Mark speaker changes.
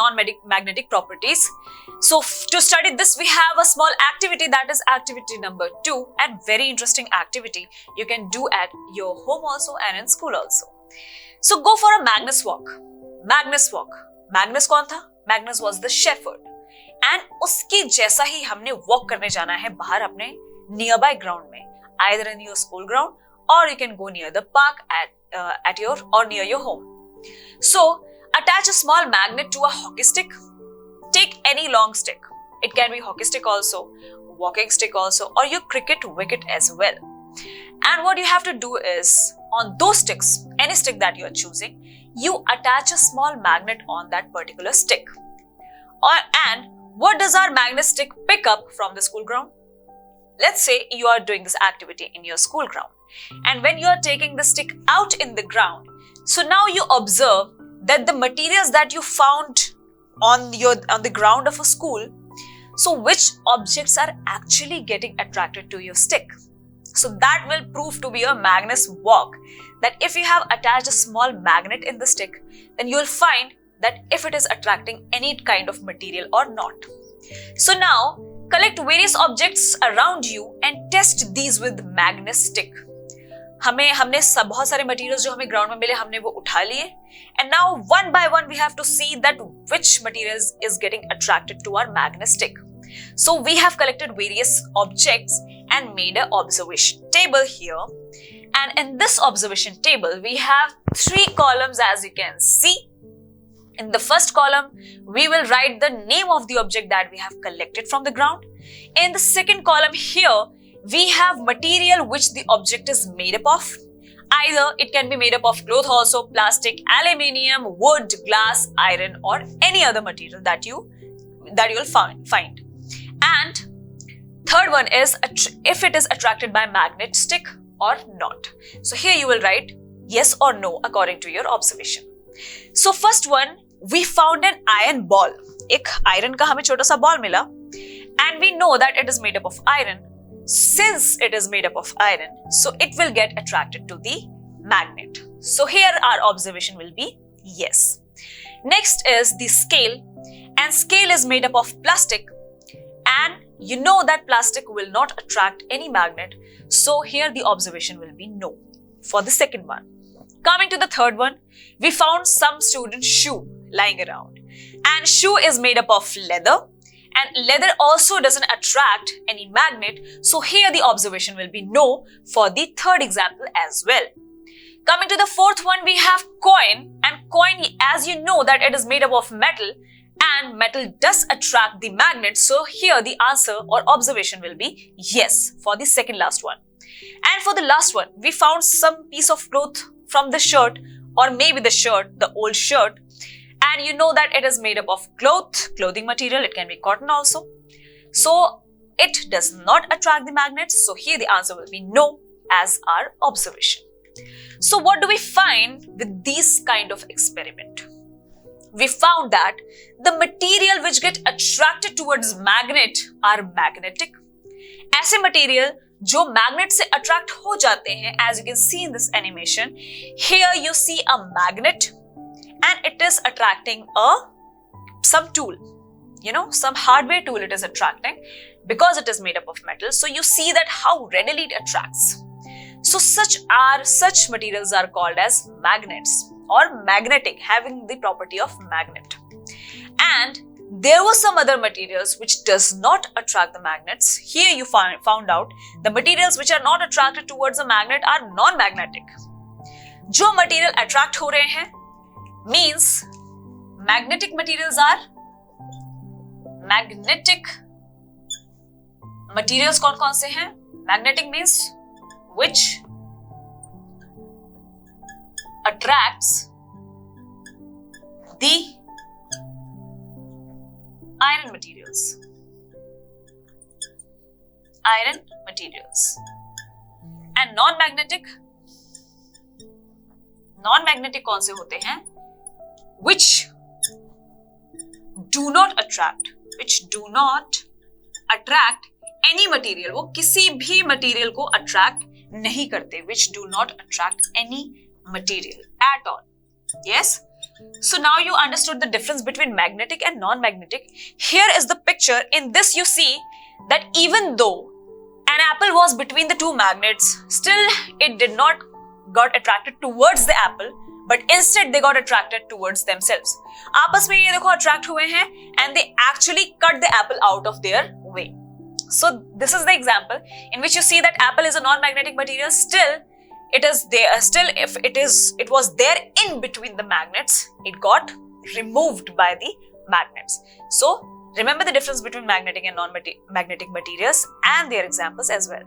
Speaker 1: non-magnetic properties. So to study this, we have a small activity, that is activity number 2, and very interesting activity you can do at your home also and in school also. So go for a Magnus walk. Magnus कौन था? Magnus was the shepherd. And उसके जैसा ही हमने walk करने जाना है बाहर अपने nearby ground में, either in your school ground or you can go near the park at your or near your home. So attach a small magnet to a hockey stick. Take any long stick. It can be hockey stick also, walking stick also, or your cricket wicket as well. And what you have to do is, on those sticks, any stick that you are choosing, you attach a small magnet on that particular stick. And what does our magnet stick pick up from the school ground? Let's say you are doing this activity in your school ground, and when you are taking the stick out in the ground, so now you observe that the materials that you found on the ground of a school, so which objects are actually getting attracted to your stick. So that will prove to be a Magnus walk, that if you have attached a small magnet in the stick, then you will find that if it is attracting any kind of material or not. So now collect various objects around you and test these with Magnus stick. हमने बहुत सारे materials जो हमें ground में मिले हमने वो उठा लिए, and now one by one we have to see that which materials is getting attracted to our Magnus stick. So we have collected various objects and made an observation table here, and in this observation table we have 3 columns, as you can see. In the first column, we will write the name of the object that we have collected from the ground. In the second column here, we have material which the object is made up of. Either it can be made up of cloth also, plastic, aluminium, wood, glass, iron, or any other material that you will find. And third one is if it is attracted by magnet stick or not. So here you will write yes or no according to your observation. So first one, we found an iron ball. एक iron का हमें छोटा सा ball मिला, and we know that it is made up of iron. Since it is made up of iron, so it will get attracted to the magnet. So here our observation will be yes. Next is the scale, and scale is made up of plastic, and you know that plastic will not attract any magnet, so here the observation will be no for the second one. Coming to the third one, we found some student's shoe lying around, and shoe is made up of leather, and leather also doesn't attract any magnet, so here the observation will be no for the third example as well. Coming to the fourth one, we have coin, and coin, as you know that it is made up of metal, and metal does attract the magnet, so here the answer or observation will be yes for the second last one. And for the last one, we found some piece of cloth from the shirt, or maybe the old shirt, and you know that it is made up of clothing material, it can be cotton also. So it does not attract the magnets, so here the answer will be no as our observation. So what do we find with this kind of experiment? We found that the material which get attracted towards magnet are magnetic. ऐसे material जो magnet से attract हो जाते हैं, as you can see in this animation, here you see a magnet and it is attracting some tool, some hardware tool it is attracting because it is made up of metal. So you see that how readily it attracts. So such materials are called as magnets or magnetic, having the property of magnet. And there were some other materials which does not attract the magnets. Here you found out the materials which are not attracted towards a magnet are non-magnetic. जो material attract हो रहे हैं means magnetic materials are magnetic materials. कौन से हैं? Magnetic means which attracts the iron materials. And non-magnetic कौन से होते हैं? Which do not attract any material. वो किसी भी material को attract नहीं करते. Which do not attract any material at all. Yes. So now you understood the difference between magnetic and non-magnetic. Here is the picture. In this you see that even though an apple was between the two magnets, still it did not got attracted towards the apple, but instead they got attracted towards themselves. आपस में ये देखो attract हुए हैं and they actually cut the apple out of their way. So this is the example in which you see that apple is a non-magnetic material. Still, it is there. Still, if it was there in between the magnets, it got removed by the magnets. So remember the difference between magnetic and non-magnetic materials and their examples as well.